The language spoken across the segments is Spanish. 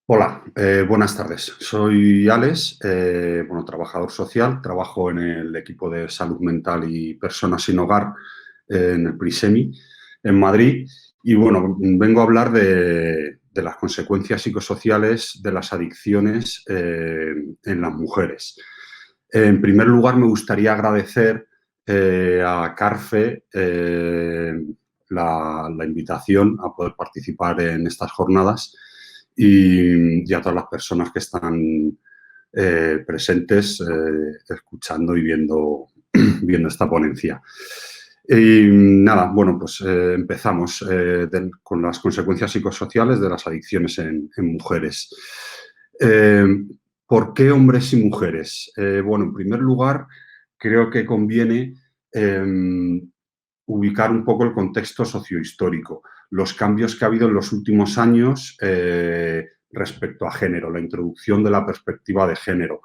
Hola, buenas tardes. Soy Alex, trabajador social, trabajo en el equipo de salud mental y personas sin hogar en el PRISEMI en Madrid y vengo a hablar de las consecuencias psicosociales de las adicciones en las mujeres. En primer lugar, me gustaría agradecer a CARFE la invitación a poder participar en estas jornadas y a todas las personas que están presentes escuchando y viendo, viendo esta ponencia. Y nada, empezamos con las consecuencias psicosociales de las adicciones en mujeres. Eh, ¿Por qué hombres y mujeres? En primer lugar, creo que conviene ubicar un poco el contexto sociohistórico, los cambios que ha habido en los últimos años respecto a género, la introducción de la perspectiva de género.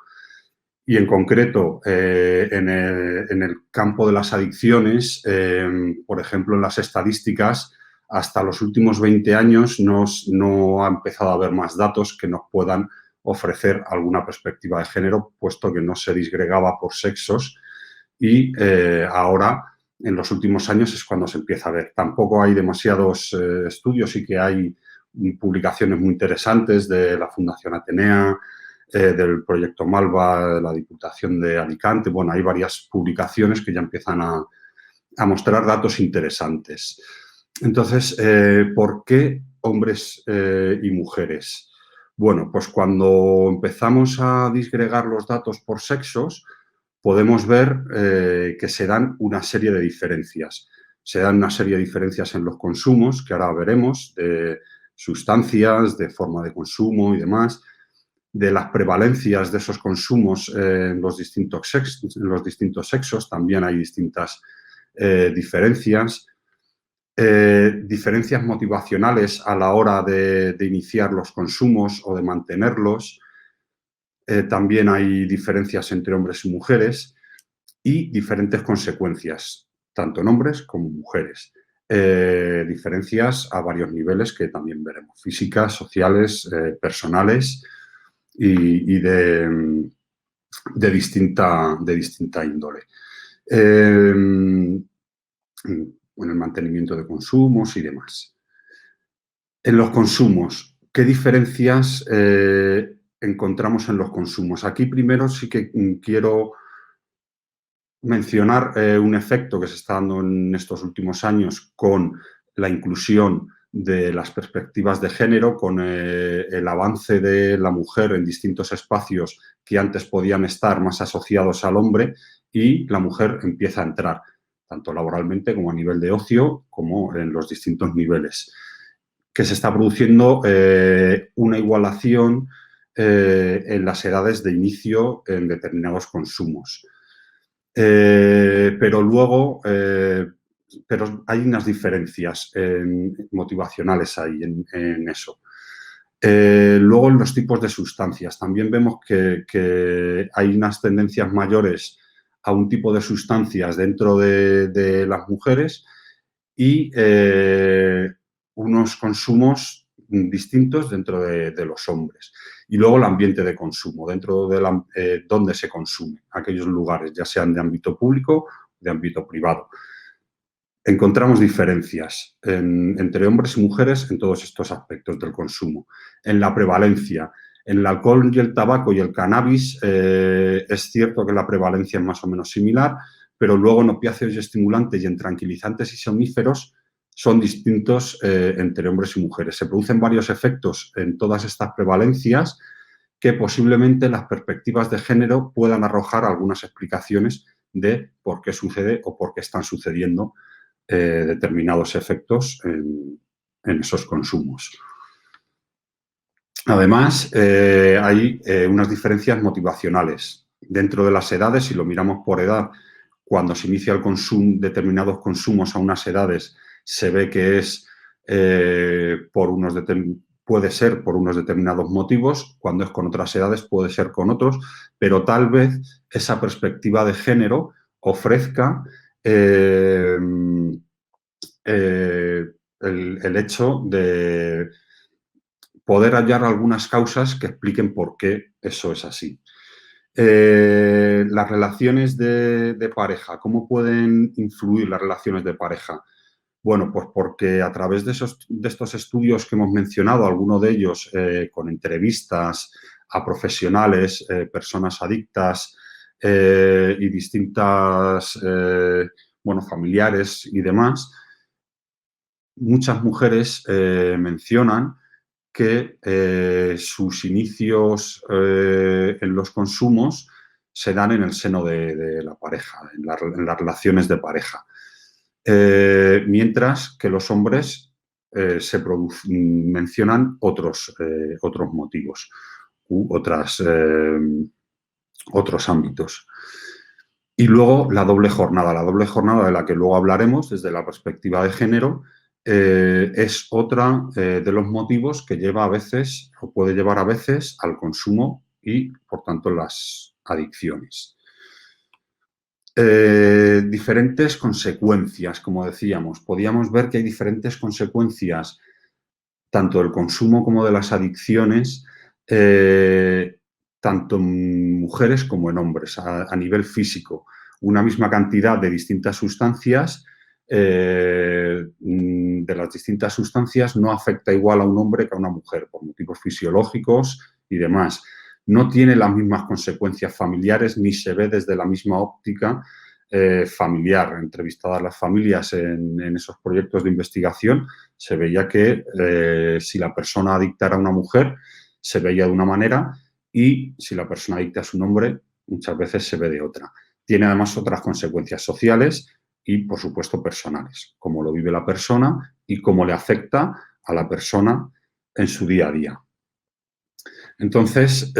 Y en concreto, en el campo de las adicciones, por ejemplo, en las estadísticas, hasta los últimos 20 años no ha empezado a haber más datos que nos puedan ofrecer alguna perspectiva de género, puesto que no se disgregaba por sexos y ahora, en los últimos años, es cuando se empieza a ver. Tampoco hay demasiados estudios y que hay publicaciones muy interesantes de la Fundación Atenea, del proyecto Malva, de la Diputación de Alicante. Bueno, hay varias publicaciones que ya empiezan a mostrar datos interesantes. Entonces, ¿por qué hombres y mujeres? Bueno, pues cuando empezamos a disgregar los datos por sexos, podemos ver que se dan una serie de diferencias. Se dan una serie de diferencias en los consumos, que ahora veremos, de sustancias, de forma de consumo y demás, de las prevalencias de esos consumos en los distintos sexos, también hay distintas diferencias. Diferencias motivacionales a la hora de iniciar los consumos o de mantenerlos. También hay diferencias entre hombres y mujeres y diferentes consecuencias, tanto en hombres como en mujeres. Diferencias a varios niveles que también veremos, físicas, sociales, personales y de distinta índole. En el mantenimiento de consumos y demás. En los consumos, ¿qué diferencias encontramos en los consumos? Aquí primero sí que quiero mencionar un efecto que se está dando en estos últimos años con la inclusión de las perspectivas de género, con el avance de la mujer en distintos espacios que antes podían estar más asociados al hombre y la mujer empieza a entrar, tanto laboralmente como a nivel de ocio, como en los distintos niveles. Que se está produciendo una igualación en las edades de inicio en determinados consumos. Pero luego pero hay unas diferencias motivacionales ahí en eso. Luego, en los tipos de sustancias, también vemos que hay unas tendencias mayores a un tipo de sustancias dentro de las mujeres y unos consumos distintos dentro de los hombres. Y luego el ambiente de consumo, dentro de donde se consume, aquellos lugares, ya sean de ámbito público o de ámbito privado. Encontramos diferencias entre hombres y mujeres en todos estos aspectos del consumo. En la prevalencia, en el alcohol y el tabaco y el cannabis es cierto que la prevalencia es más o menos similar, pero luego en opiáceos y estimulantes y en tranquilizantes y somníferos son distintos entre hombres y mujeres. Se producen varios efectos en todas estas prevalencias que posiblemente las perspectivas de género puedan arrojar algunas explicaciones de por qué sucede o por qué están sucediendo determinados efectos en esos consumos. Además, hay unas diferencias motivacionales. Dentro de las edades, si lo miramos por edad, cuando se inicia el consumo, determinados consumos a unas edades, se ve que es puede ser por unos determinados motivos, cuando es con otras edades puede ser con otros, pero tal vez esa perspectiva de género ofrezca el hecho de poder hallar algunas causas que expliquen por qué eso es así. Las relaciones de pareja, ¿cómo pueden influir las relaciones de pareja? Bueno, pues porque a través de estos estudios que hemos mencionado, algunos de ellos con entrevistas a profesionales, personas adictas y distintas, familiares y demás, muchas mujeres mencionan que sus inicios en los consumos se dan en el seno de la pareja, en las relaciones de pareja. Mientras que los hombres mencionan otros motivos u otros ámbitos. Y luego la doble jornada de la que luego hablaremos desde la perspectiva de género, es otra de los motivos que lleva a veces o puede llevar a veces al consumo y, por tanto, las adicciones. Diferentes consecuencias, como decíamos. Podíamos ver que hay diferentes consecuencias, tanto del consumo como de las adicciones, tanto en mujeres como en hombres, a nivel físico. Una misma cantidad de distintas sustancias, de las distintas sustancias, no afecta igual a un hombre que a una mujer, por motivos fisiológicos y demás. No tiene las mismas consecuencias familiares ni se ve desde la misma óptica familiar. Entrevistadas las familias en esos proyectos de investigación, se veía que si la persona adicta era una mujer, se veía de una manera, y si la persona adicta es un hombre, muchas veces se ve de otra. Tiene además otras consecuencias sociales y, por supuesto, personales, cómo lo vive la persona y cómo le afecta a la persona en su día a día. Entonces,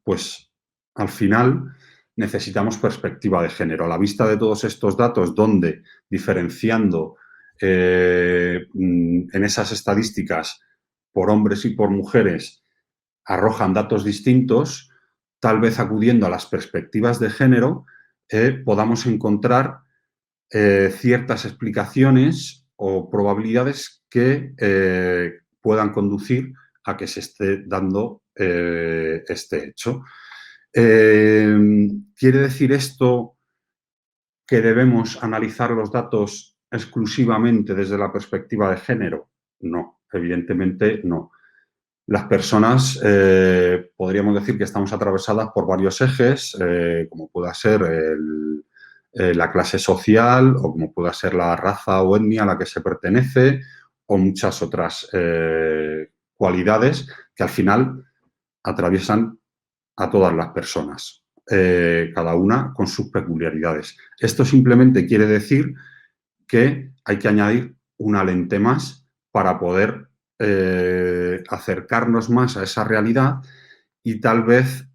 pues al final necesitamos perspectiva de género. A la vista de todos estos datos, donde diferenciando en esas estadísticas por hombres y por mujeres arrojan datos distintos, tal vez acudiendo a las perspectivas de género podamos encontrar ciertas explicaciones o probabilidades que puedan conducir a que se esté dando este hecho. ¿Quiere decir esto que debemos analizar los datos exclusivamente desde la perspectiva de género? No, evidentemente no. Las personas, podríamos decir que estamos atravesadas por varios ejes, como pueda ser la clase social o como pueda ser la raza o etnia a la que se pertenece, o muchas otras cualidades que al final atraviesan a todas las personas, cada una con sus peculiaridades. Esto simplemente quiere decir que hay que añadir una lente más para poder acercarnos más a esa realidad y tal vez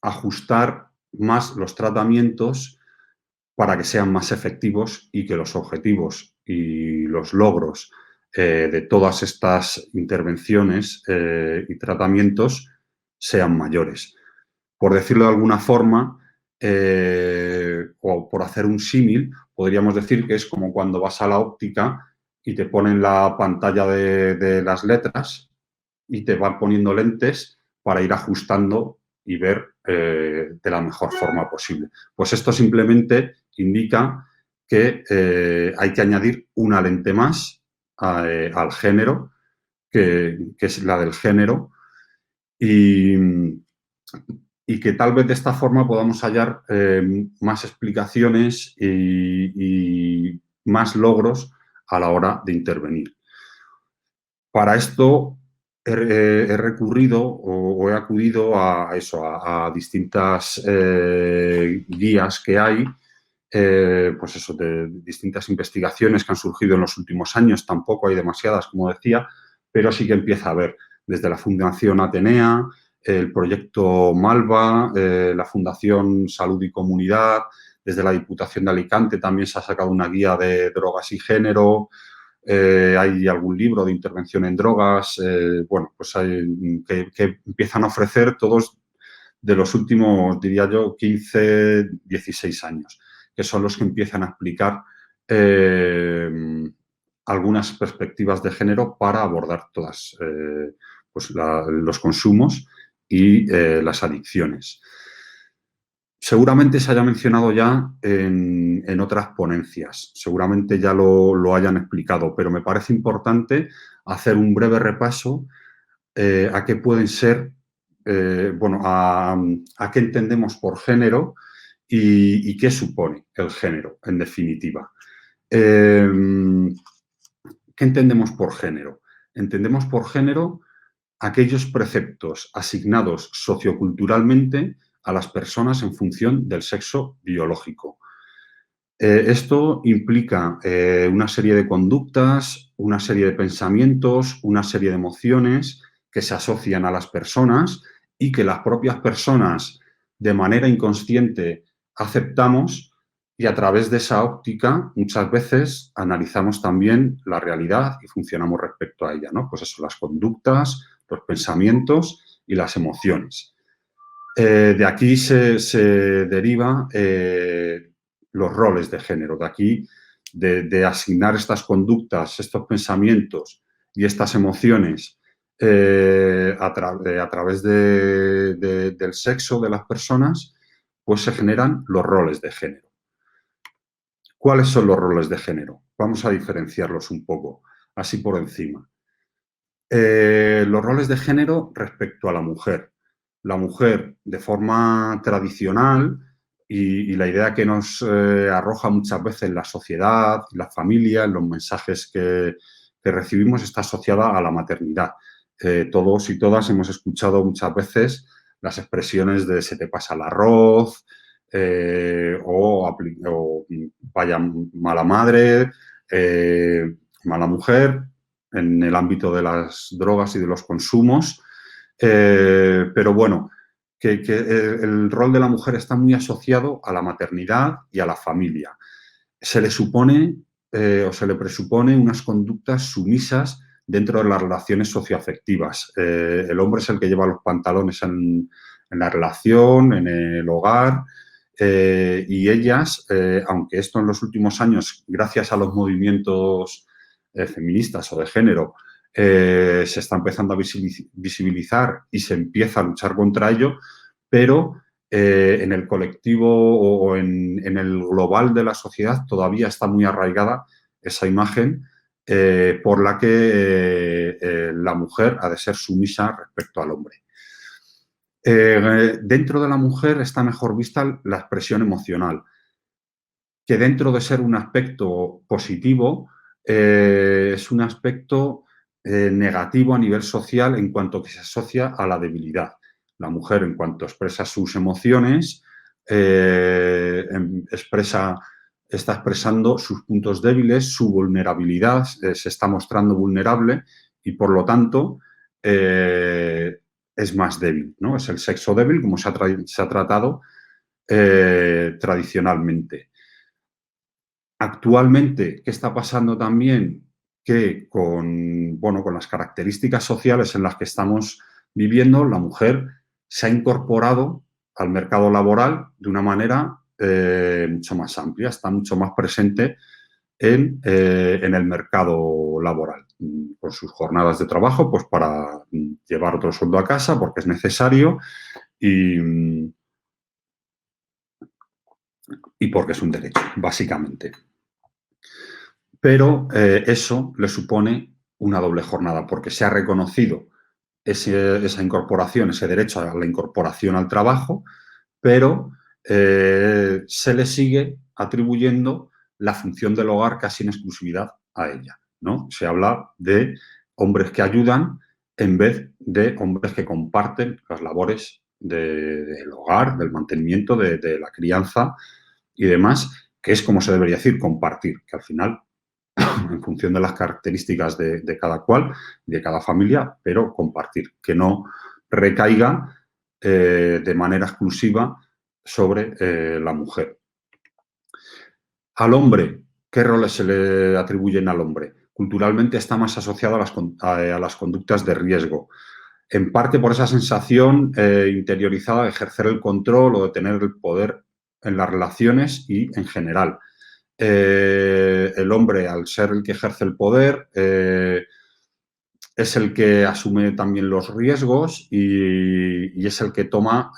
ajustar más los tratamientos para que sean más efectivos y que los objetivos y los logros de todas estas intervenciones y tratamientos sean mayores. Por decirlo de alguna forma, o por hacer un símil, podríamos decir que es como cuando vas a la óptica y te ponen la pantalla de las letras y te van poniendo lentes para ir ajustando y ver de la mejor forma posible. Pues esto simplemente indica que hay que añadir una lente más al género, que es la del género, y que tal vez de esta forma podamos hallar más explicaciones y más logros a la hora de intervenir. Para esto he recurrido o he acudido a distintas guías que hay, de distintas investigaciones que han surgido en los últimos años. Tampoco hay demasiadas, como decía, pero sí que empieza a haber desde la Fundación Atenea, el proyecto Malva, la Fundación Salud y Comunidad, desde la Diputación de Alicante también se ha sacado una guía de drogas y género. Hay algún libro de intervención en drogas, que empiezan a ofrecer todos de los últimos, diría yo, 15, 16 años, que son los que empiezan a explicar algunas perspectivas de género para abordar todas pues los consumos y las adicciones. Seguramente se haya mencionado ya en otras ponencias, seguramente ya lo hayan explicado, pero me parece importante hacer un breve repaso a qué pueden ser, bueno, a qué entendemos por género y qué supone el género, en definitiva. ¿Qué entendemos por género? Entendemos por género aquellos preceptos asignados socioculturalmente a las personas en función del sexo biológico. Esto implica una serie de conductas, una serie de pensamientos, una serie de emociones que se asocian a las personas y que las propias personas de manera inconsciente aceptamos, y a través de esa óptica muchas veces analizamos también la realidad y funcionamos respecto a ella, ¿no? Pues eso, las conductas, los pensamientos y las emociones. De aquí se deriva los roles de género, de aquí de asignar estas conductas, estos pensamientos y estas emociones a través del sexo de las personas, pues se generan los roles de género. ¿Cuáles son los roles de género? Vamos a diferenciarlos un poco, así por encima. Los roles de género respecto a la mujer. La mujer, de forma tradicional, y la idea que nos arroja muchas veces la sociedad, la familia, en los mensajes que recibimos, está asociada a la maternidad. Todos y todas hemos escuchado muchas veces las expresiones de se te pasa el arroz, o vaya mala madre, mala mujer, en el ámbito de las drogas y de los consumos. Pero bueno, que el rol de la mujer está muy asociado a la maternidad y a la familia. Se le supone o se le presupone unas conductas sumisas dentro de las relaciones socioafectivas. El hombre es el que lleva los pantalones en la relación, en el hogar, y ellas, aunque esto en los últimos años, gracias a los movimientos feministas o de género, se está empezando a visibilizar y se empieza a luchar contra ello, pero en el colectivo o en el global de la sociedad todavía está muy arraigada esa imagen por la que la mujer ha de ser sumisa respecto al hombre. Dentro de la mujer está mejor vista la expresión emocional, que dentro de ser un aspecto positivo, es un aspecto negativo a nivel social en cuanto que se asocia a la debilidad. La mujer, en cuanto expresa sus emociones, está expresando sus puntos débiles, su vulnerabilidad, se está mostrando vulnerable y, por lo tanto, es más débil, ¿no? Es el sexo débil, como se ha tratado tradicionalmente. Actualmente, ¿qué está pasando también? Que con las características sociales en las que estamos viviendo, la mujer se ha incorporado al mercado laboral de una manera mucho más amplia, está mucho más presente en el mercado laboral, con sus jornadas de trabajo, pues para llevar otro sueldo a casa, porque es necesario y porque es un derecho, básicamente. Pero eso le supone una doble jornada, porque se ha reconocido esa incorporación, ese derecho a la incorporación al trabajo, pero se le sigue atribuyendo la función del hogar casi en exclusividad a ella, ¿no? Se habla de hombres que ayudan en vez de hombres que comparten las labores del hogar, del mantenimiento, de la crianza y demás, que es como se debería decir, compartir, que al final en función de las características de cada cual, de cada familia, pero compartir, que no recaiga de manera exclusiva sobre la mujer. Al hombre, ¿qué roles se le atribuyen al hombre? Culturalmente está más asociado a las conductas de riesgo, en parte por esa sensación interiorizada de ejercer el control o de tener el poder en las relaciones y en general. El hombre, al ser el que ejerce el poder, es el que asume también los riesgos y es el que toma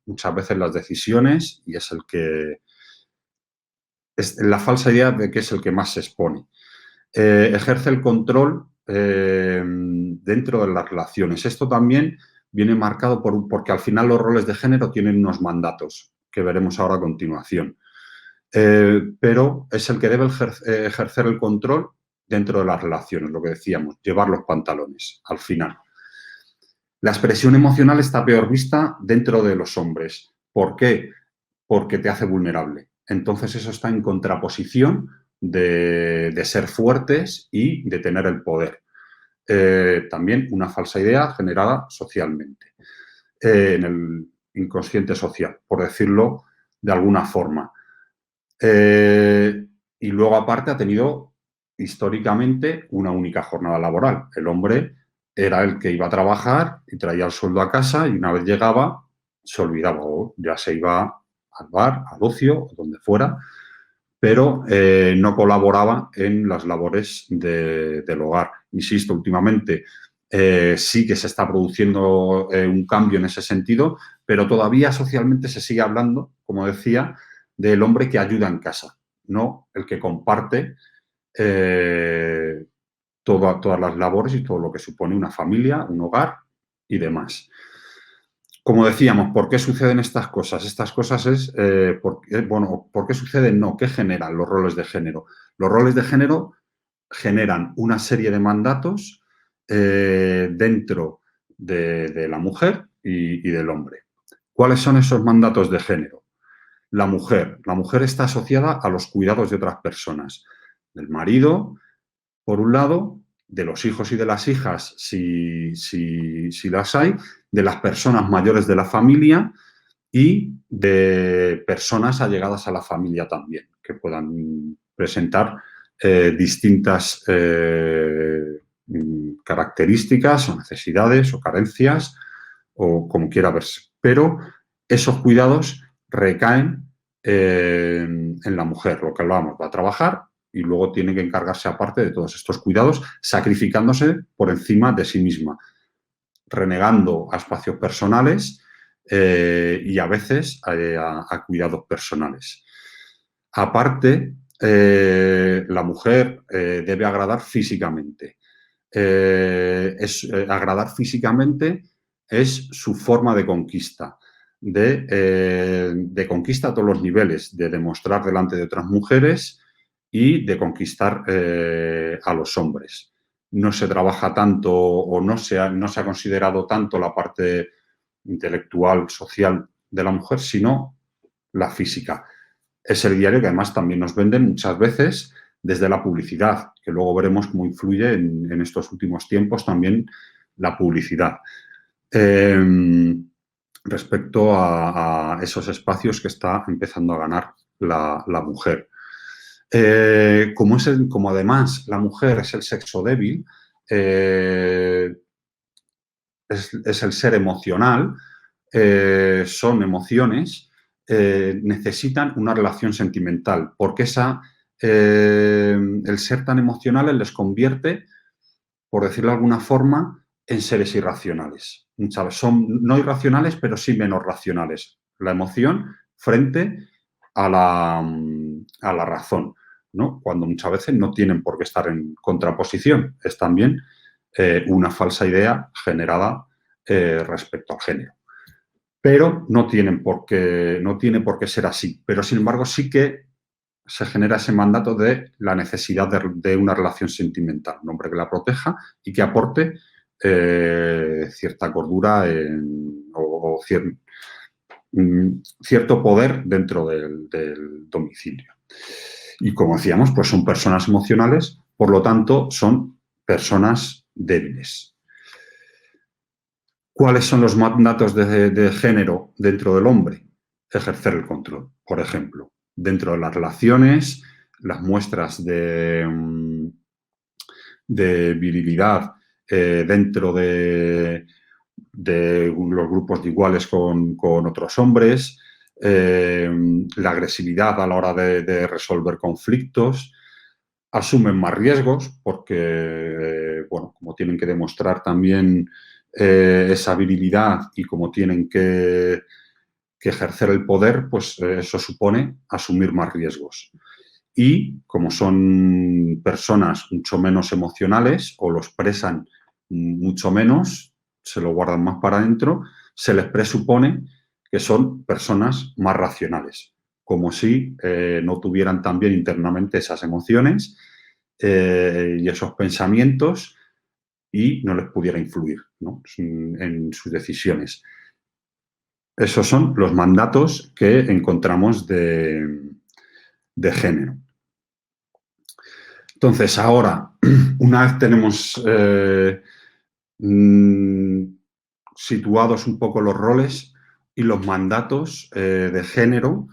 muchas veces las decisiones y es el que... Es la falsa idea de que es el que más se expone. Ejerce el control dentro de las relaciones. Esto también viene marcado porque al final los roles de género tienen unos mandatos que veremos ahora a continuación. Pero es el que debe ejercer el control dentro de las relaciones, lo que decíamos, llevar los pantalones al final. La expresión emocional está peor vista dentro de los hombres. ¿Por qué? Porque te hace vulnerable. Entonces eso está en contraposición de ser fuertes y de tener el poder. También una falsa idea generada socialmente, en el inconsciente social, por decirlo de alguna forma. Y luego, aparte, ha tenido históricamente una única jornada laboral. El hombre era el que iba a trabajar y traía el sueldo a casa y una vez llegaba, se olvidaba o ya se iba al bar, al ocio, o donde fuera, pero no colaboraba en las labores del hogar. Insisto, últimamente sí que se está produciendo un cambio en ese sentido, pero todavía socialmente se sigue hablando, como decía, del hombre que ayuda en casa, no el que comparte todas las labores y todo lo que supone una familia, un hogar y demás. Como decíamos, ¿por qué suceden estas cosas? Estas cosas es, ¿por qué suceden? No, ¿qué generan los roles de género? Los roles de género generan una serie de mandatos dentro de la mujer y del hombre. ¿Cuáles son esos mandatos de género? La mujer está asociada a los cuidados de otras personas, del marido, por un lado, de los hijos y de las hijas, si las hay, de las personas mayores de la familia y de personas allegadas a la familia también, que puedan presentar distintas características o necesidades o carencias o como quiera verse. Pero esos cuidados recaen en la mujer, lo que hablábamos, va a trabajar y luego tiene que encargarse aparte de todos estos cuidados, sacrificándose por encima de sí misma, renegando a espacios personales y a veces a cuidados personales. Aparte, la mujer debe agradar físicamente. Agradar físicamente es su forma de conquista, de conquista a todos los niveles, de demostrar delante de otras mujeres y de conquistar a los hombres. No se trabaja tanto o no se ha considerado tanto la parte intelectual, social de la mujer, sino la física. Es el diario que además también nos venden muchas veces desde la publicidad, que luego veremos cómo influye en estos últimos tiempos también la publicidad. Respecto a esos espacios que está empezando a ganar la mujer. Como además la mujer es el sexo débil, es el ser emocional, son emociones, necesitan una relación sentimental, porque el ser tan emocionales les convierte, por decirlo de alguna forma, en seres irracionales. ¿Sabes? Son no irracionales, pero sí menos racionales. La emoción frente a la razón, ¿no? Cuando muchas veces no tienen por qué estar en contraposición. Es también una falsa idea generada respecto al género. Pero no tiene por qué ser así. Pero, sin embargo, sí que se genera ese mandato de la necesidad de una relación sentimental, un hombre que la proteja y que aporte cierta cordura o cierto poder dentro del domicilio. Y como decíamos, pues son personas emocionales, por lo tanto, son personas débiles. ¿Cuáles son los mandatos de género dentro del hombre? Ejercer el control, por ejemplo. Dentro de las relaciones, las muestras de virilidad dentro de los grupos de iguales con otros hombres, la agresividad a la hora de resolver conflictos, asumen más riesgos porque, bueno, como tienen que demostrar también esa habilidad y como tienen que ejercer el poder, pues eso supone asumir más riesgos. Y como son personas mucho menos emocionales o lo expresan mucho menos, se lo guardan más para adentro, se les presupone que son personas más racionales, como si no tuvieran también internamente esas emociones y esos pensamientos y no les pudiera influir, ¿no?, en sus decisiones. Esos son los mandatos que encontramos de género. Entonces, ahora, una vez tenemos situados un poco los roles y los mandatos de género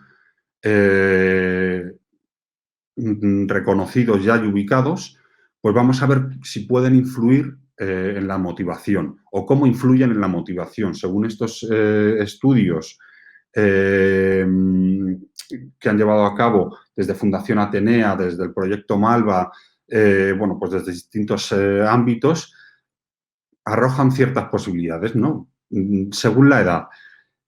reconocidos ya y ubicados, pues vamos a ver si pueden influir en la motivación o cómo influyen en la motivación. Según estos estudios que han llevado a cabo desde Fundación Atenea, desde el proyecto Malva, bueno, pues desde distintos ámbitos, arrojan ciertas posibilidades, ¿no? Según la edad.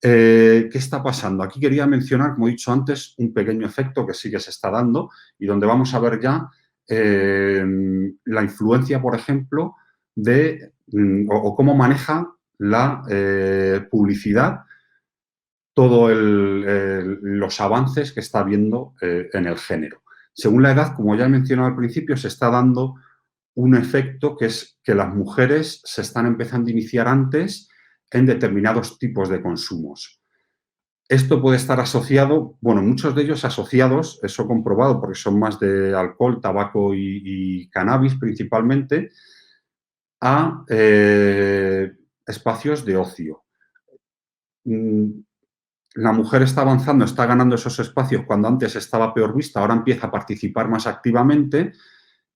¿Qué está pasando? Aquí quería mencionar, como he dicho antes, un pequeño efecto que sí que se está dando y donde vamos a ver ya la influencia, por ejemplo, de o cómo maneja la publicidad todos los avances que está habiendo en el género. Según la edad, como ya he mencionado al principio, se está dando un efecto que es que las mujeres se están empezando a iniciar antes en determinados tipos de consumos. Esto puede estar asociado, bueno, muchos de ellos asociados, eso comprobado porque son más de alcohol, tabaco y cannabis principalmente, a espacios de ocio. La mujer está avanzando, está ganando esos espacios cuando antes estaba peor vista, ahora empieza a participar más activamente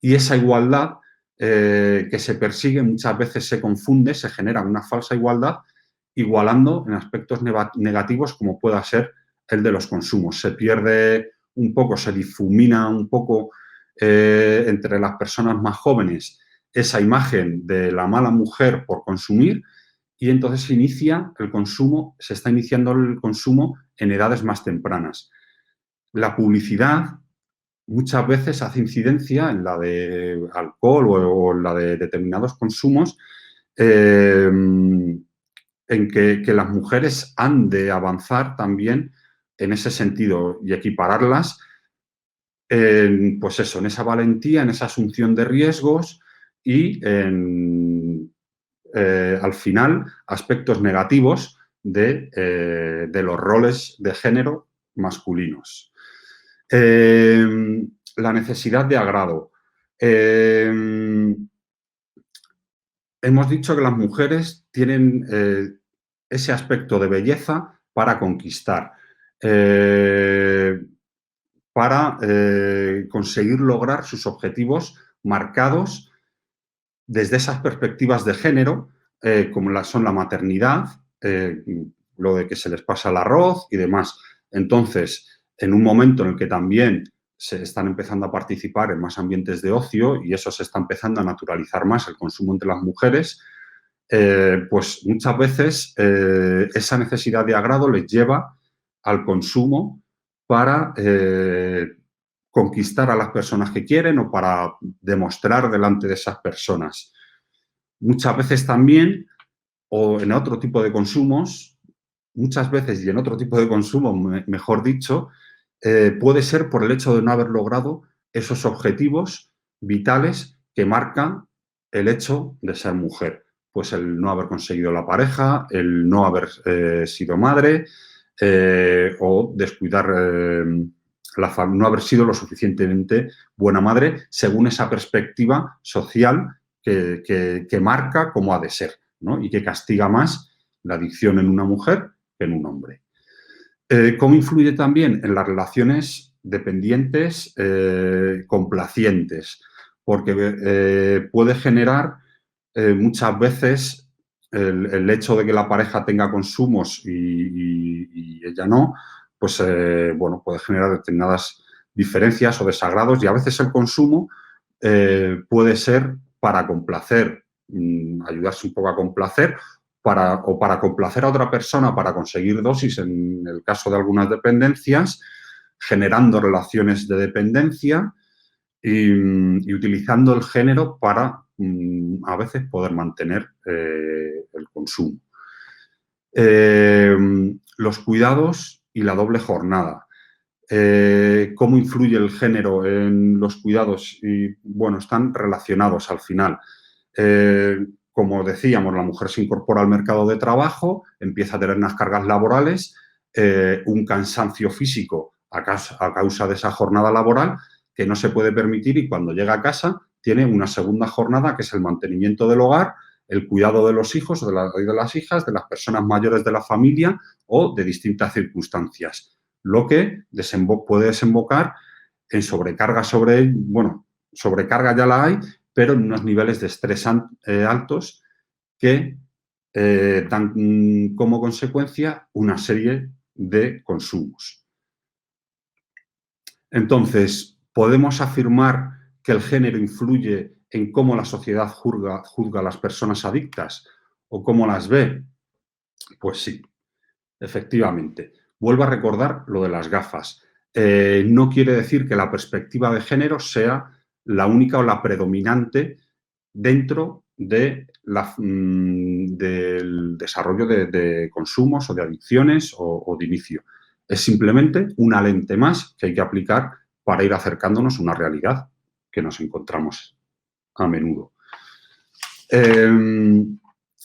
y esa igualdad que se persigue muchas veces se confunde, se genera una falsa igualdad, igualando en aspectos negativos como pueda ser el de los consumos. Se pierde un poco, se difumina un poco entre las personas más jóvenes esa imagen de la mala mujer por consumir y entonces se inicia el consumo, se está iniciando el consumo en edades más tempranas. La publicidad muchas veces hace incidencia en la de alcohol o en la de determinados consumos en que las mujeres han de avanzar también en ese sentido y equipararlas en, pues eso, en esa valentía, en esa asunción de riesgos y en, al final, aspectos negativos de los roles de género masculinos. La necesidad de agrado. Hemos dicho que las mujeres tienen ese aspecto de belleza para conquistar, para conseguir lograr sus objetivos marcados desde esas perspectivas de género, como son la maternidad, lo de que se les pasa el arroz y demás. Entonces, en un momento en el que también se están empezando a participar en más ambientes de ocio y eso se está empezando a naturalizar más el consumo entre las mujeres, pues muchas veces esa necesidad de agrado les lleva al consumo para conquistar a las personas que quieren o para demostrar delante de esas personas. Muchas veces también, o en otro tipo de consumos, muchas veces y en otro tipo de consumo, mejor dicho, puede ser por el hecho de no haber logrado esos objetivos vitales que marcan el hecho de ser mujer. Pues el no haber conseguido la pareja, el no haber sido madre o descuidar no haber sido lo suficientemente buena madre según esa perspectiva social que marca cómo ha de ser, ¿no? Y que castiga más la adicción en una mujer que en un hombre. ¿Cómo influye también en las relaciones dependientes complacientes? Porque puede generar muchas veces el hecho de que la pareja tenga consumos y ella no, pues, bueno, puede generar determinadas diferencias o desagrados, y a veces el consumo puede ser para complacer, ayudarse un poco a complacer, o para complacer a otra persona para conseguir dosis, en el caso de algunas dependencias, generando relaciones de dependencia y utilizando el género para, a veces, poder mantener el consumo. Los cuidados y la doble jornada. ¿Cómo influye el género en los cuidados? Y, bueno, están relacionados al final. Como decíamos, la mujer se incorpora al mercado de trabajo, empieza a tener unas cargas laborales, un cansancio físico a causa de esa jornada laboral que no se puede permitir, y cuando llega a casa tiene una segunda jornada, que es el mantenimiento del hogar, el cuidado de los hijos, de las hijas, de las personas mayores de la familia o de distintas circunstancias, lo que puede desembocar en sobrecarga sobrecarga ya la hay, pero en unos niveles de estrés altos que dan como consecuencia una serie de consumos. Entonces, ¿podemos afirmar que el género influye en cómo la sociedad juzga a las personas adictas o cómo las ve? Pues sí, efectivamente. Vuelvo a recordar lo de las gafas. No quiere decir que la perspectiva de género sea la única o la predominante dentro del desarrollo de consumos o de adicciones o de inicio. Es simplemente una lente más que hay que aplicar para ir acercándonos a una realidad que nos encontramos a menudo.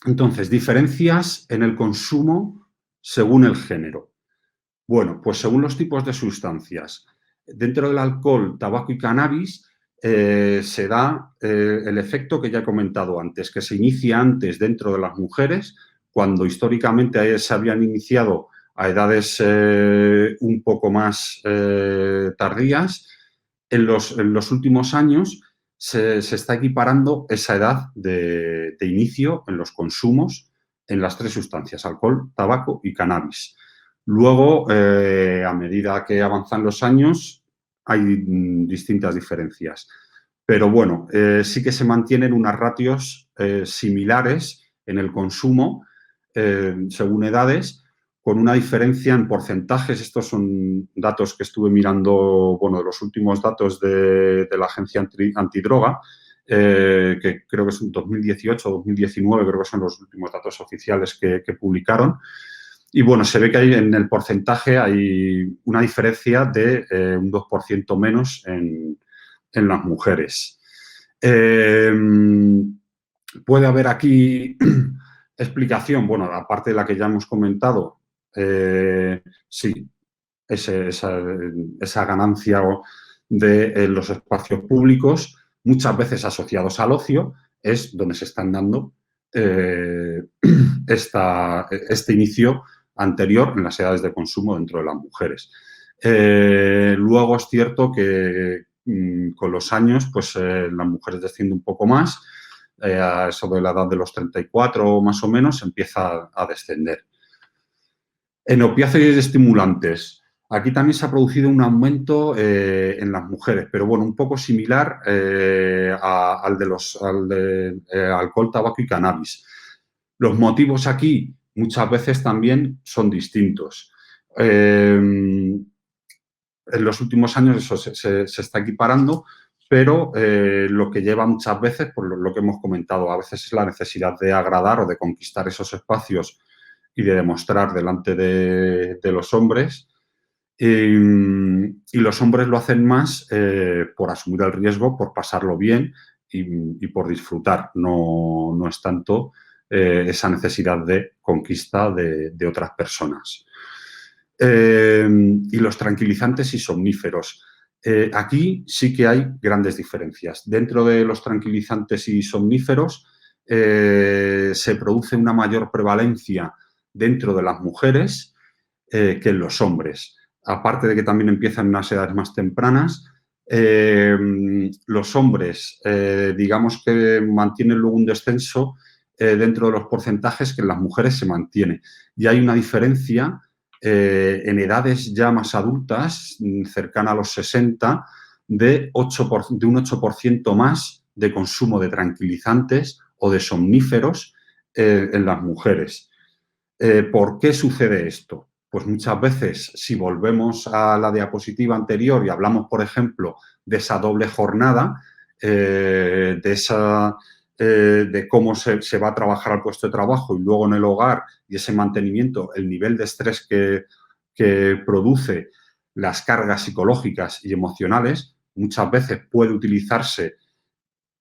Entonces, diferencias en el consumo según el género. Bueno, pues según los tipos de sustancias. Dentro del alcohol, tabaco y cannabis se da el efecto que ya he comentado antes, que se inicia antes dentro de las mujeres, cuando históricamente se habían iniciado a edades un poco más tardías. En los últimos años se está equiparando esa edad de inicio en los consumos en las tres sustancias, alcohol, tabaco y cannabis. Luego, a medida que avanzan los años, hay distintas diferencias. Pero bueno, sí que se mantienen unas ratios similares en el consumo según edades, con una diferencia en porcentajes. Estos son datos que estuve mirando, bueno, de los últimos datos de la Agencia Antidroga, que creo que son 2018 o 2019, creo que son los últimos datos oficiales que publicaron. Y bueno, se ve que en el porcentaje hay una diferencia de un 2% menos en las mujeres. Puede haber aquí explicación, bueno, aparte de la que ya hemos comentado, sí, esa ganancia de los espacios públicos, muchas veces asociados al ocio, es donde se están dando este inicio anterior en las edades de consumo dentro de las mujeres. Luego es cierto que con los años, pues las mujeres descienden un poco más, a eso de la edad de los 34 más o menos empieza a descender. En opiáceos y estimulantes, aquí también se ha producido un aumento en las mujeres, pero bueno, un poco similar al de alcohol, tabaco y cannabis. Los motivos aquí muchas veces también son distintos. En los últimos años eso se está equiparando, pero lo que lleva muchas veces, por lo que hemos comentado, a veces es la necesidad de agradar o de conquistar esos espacios y de demostrar delante de los hombres. Y los hombres lo hacen más por asumir el riesgo, por pasarlo bien y por disfrutar. No es tanto esa necesidad de conquista de otras personas. Y los tranquilizantes y somníferos. Aquí sí que hay grandes diferencias. Dentro de los tranquilizantes y somníferos se produce una mayor prevalencia dentro de las mujeres que en los hombres. Aparte de que también empiezan en unas edades más tempranas, los hombres, digamos que mantienen luego un descenso dentro de los porcentajes que en las mujeres se mantiene. Y hay una diferencia en edades ya más adultas, cercana a los 60, de un 8% más de consumo de tranquilizantes o de somníferos en las mujeres. ¿Por qué sucede esto? Pues muchas veces, si volvemos a la diapositiva anterior y hablamos, por ejemplo, de esa doble jornada, de cómo se va a trabajar al puesto de trabajo y luego en el hogar y ese mantenimiento, el nivel de estrés que produce las cargas psicológicas y emocionales, muchas veces puede utilizarse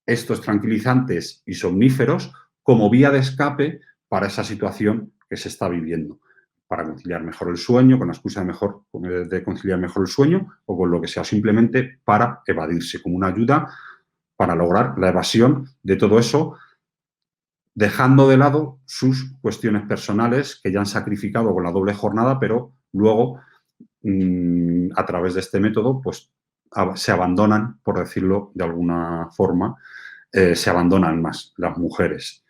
estos tranquilizantes y somníferos como vía de escape para esa situación que se está viviendo, para conciliar mejor el sueño, con la excusa de conciliar mejor el sueño o con lo que sea, simplemente para evadirse, como una ayuda para lograr la evasión de todo eso, dejando de lado sus cuestiones personales que ya han sacrificado con la doble jornada, pero luego, a través de este método, pues se abandonan, por decirlo de alguna forma, se abandonan más las mujeres.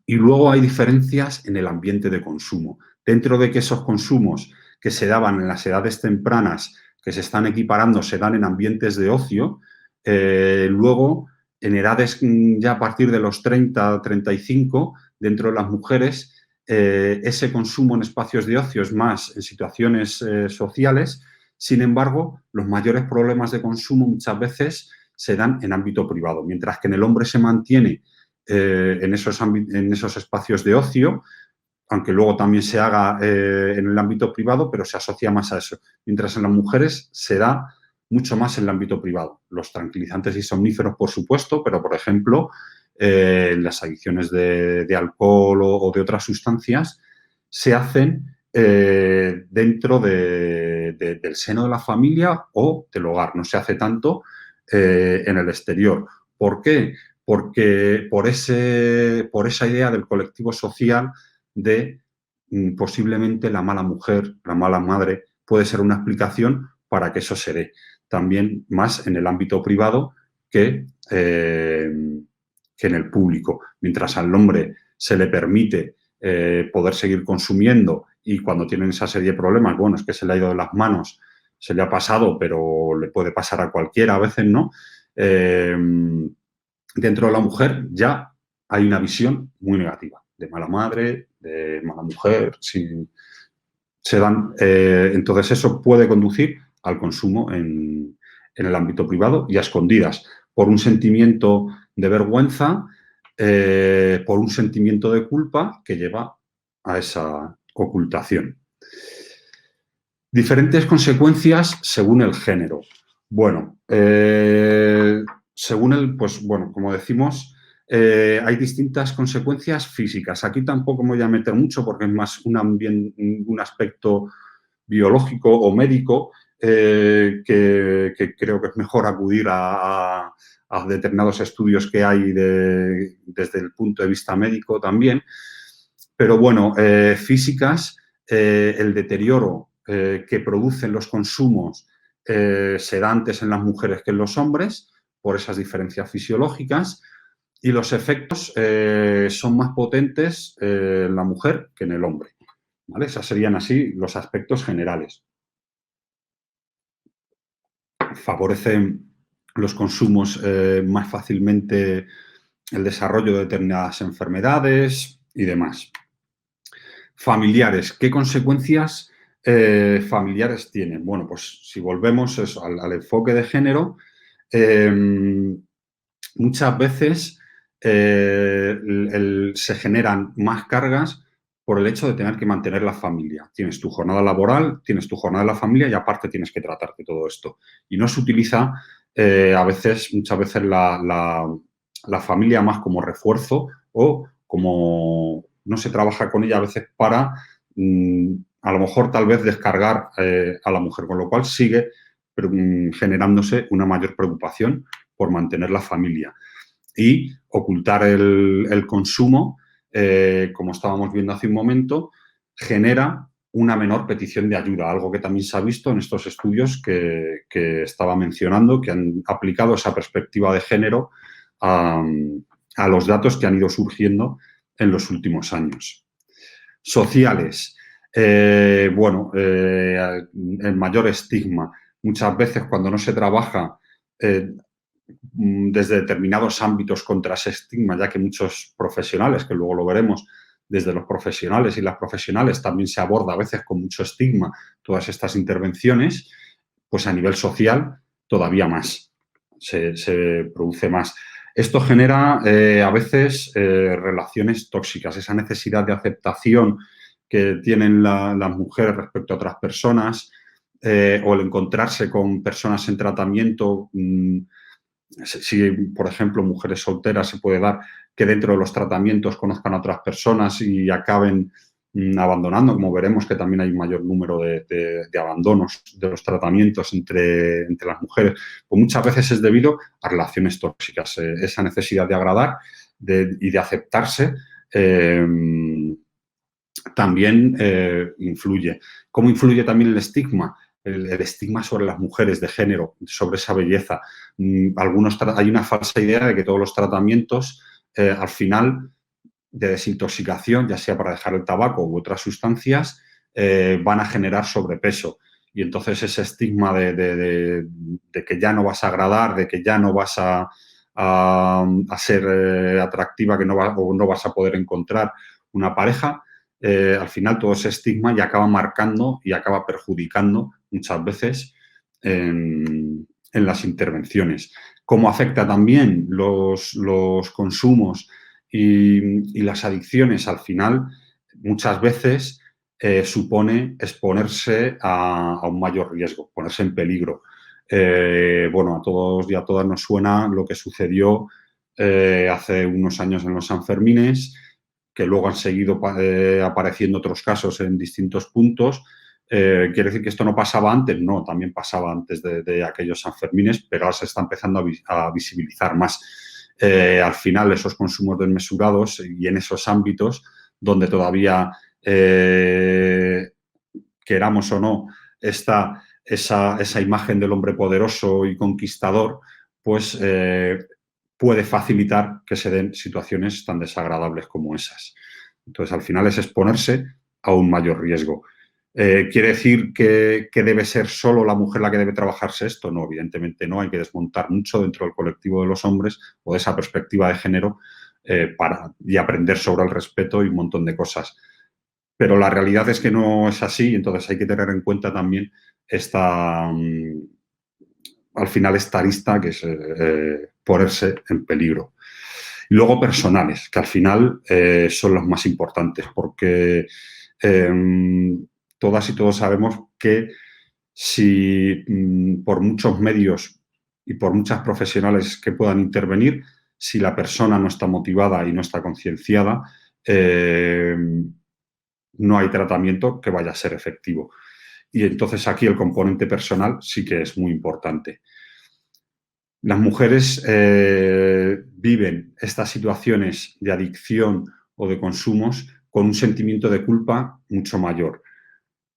Y luego hay diferencias en el ambiente de consumo. Dentro de que esos consumos que se daban en las edades tempranas, que se están equiparando, se dan en ambientes de ocio, luego en edades ya a partir de los 30, 35, dentro de las mujeres, ese consumo en espacios de ocio es más en situaciones sociales. Sin embargo, los mayores problemas de consumo muchas veces se dan en ámbito privado, mientras que en el hombre se mantiene en esos espacios de ocio, aunque luego también se haga en el ámbito privado, pero se asocia más a eso. Mientras en las mujeres se da mucho más en el ámbito privado. Los tranquilizantes y somníferos, por supuesto, pero, por ejemplo, las adicciones de alcohol o de otras sustancias se hacen dentro del seno de la familia o del hogar. No se hace tanto en el exterior. ¿Por qué? Porque por esa idea del colectivo social de posiblemente la mala mujer, la mala madre, puede ser una explicación para que eso se dé. También más en el ámbito privado que en el público. Mientras al hombre se le permite poder seguir consumiendo y cuando tienen esa serie de problemas, bueno, es que se le ha ido de las manos, se le ha pasado, pero le puede pasar a cualquiera a veces, ¿no? Dentro de la mujer ya hay una visión muy negativa, de mala madre, de mala mujer, entonces eso puede conducir al consumo en el ámbito privado y a escondidas, por un sentimiento de vergüenza, por un sentimiento de culpa que lleva a esa ocultación. Diferentes consecuencias según el género. Bueno, como decimos, hay distintas consecuencias físicas. Aquí tampoco me voy a meter mucho porque es más un aspecto biológico o médico que creo que es mejor acudir a determinados estudios que hay desde el punto de vista médico también. Pero bueno, físicas, el deterioro que producen los consumos sedantes en las mujeres que en los hombres, por esas diferencias fisiológicas, y los efectos son más potentes en la mujer que en el hombre, ¿vale? Esos serían así los aspectos generales. Favorecen los consumos más fácilmente el desarrollo de determinadas enfermedades y demás. Familiares, ¿qué consecuencias familiares tienen? Bueno, pues si volvemos eso, al enfoque de género, muchas veces se generan más cargas por el hecho de tener que mantener la familia. Tienes tu jornada laboral, tienes tu jornada de la familia y aparte tienes que tratarte todo esto. Y no se utiliza muchas veces la familia más como refuerzo o como no se trabaja con ella a veces para a lo mejor tal vez descargar a la mujer, con lo cual sigue generándose una mayor preocupación por mantener la familia y ocultar el consumo, como estábamos viendo hace un momento, genera una menor petición de ayuda, algo que también se ha visto en estos estudios que estaba mencionando, que han aplicado esa perspectiva de género a los datos que han ido surgiendo en los últimos años. Sociales. El mayor estigma. Muchas veces cuando no se trabaja desde determinados ámbitos contra ese estigma, ya que muchos profesionales, que luego lo veremos, desde los profesionales y las profesionales también se aborda a veces con mucho estigma todas estas intervenciones, pues a nivel social todavía más, se produce más. Esto genera a veces relaciones tóxicas, esa necesidad de aceptación que tienen las mujeres respecto a otras personas o el encontrarse con personas en tratamiento. Si, por ejemplo, mujeres solteras se puede dar que dentro de los tratamientos conozcan a otras personas y acaben abandonando, como veremos que también hay un mayor número de abandonos de los tratamientos entre las mujeres, pues muchas veces es debido a relaciones tóxicas, esa necesidad de agradar y de aceptarse también influye. ¿Cómo influye también el estigma? El estigma sobre las mujeres de género, sobre esa belleza. Hay una falsa idea de que todos los tratamientos, al final, de desintoxicación, ya sea para dejar el tabaco u otras sustancias, van a generar sobrepeso. Y entonces ese estigma de que ya no vas a agradar, de que ya no vas a ser atractiva, o no vas a poder encontrar una pareja, al final todo ese estigma ya acaba marcando y acaba perjudicando muchas veces en las intervenciones. ¿Cómo afecta también los consumos y las adicciones? Al final, muchas veces supone exponerse a un mayor riesgo, ponerse en peligro. A todos y a todas nos suena lo que sucedió hace unos años en los Sanfermines, que luego han seguido apareciendo otros casos en distintos puntos. ¿Quiere decir que esto no pasaba antes? No, también pasaba antes de aquellos Sanfermines, pero ahora se está empezando a visibilizar más. Al final, esos consumos desmesurados y en esos ámbitos donde todavía, queramos o no, está esa imagen del hombre poderoso y conquistador, pues puede facilitar que se den situaciones tan desagradables como esas. Entonces, al final es exponerse a un mayor riesgo. ¿Quiere decir que debe ser solo la mujer la que debe trabajarse esto? No, evidentemente no. Hay que desmontar mucho dentro del colectivo de los hombres o de esa perspectiva de género y aprender sobre el respeto y un montón de cosas. Pero la realidad es que no es así, entonces hay que tener en cuenta también al final esta arista que es ponerse en peligro. Y luego personales, que al final son los más importantes, porque todas y todos sabemos que si por muchos medios y por muchas profesionales que puedan intervenir, si la persona no está motivada y no está concienciada, no hay tratamiento que vaya a ser efectivo. Y entonces aquí el componente personal sí que es muy importante. Las mujeres viven estas situaciones de adicción o de consumos con un sentimiento de culpa mucho mayor.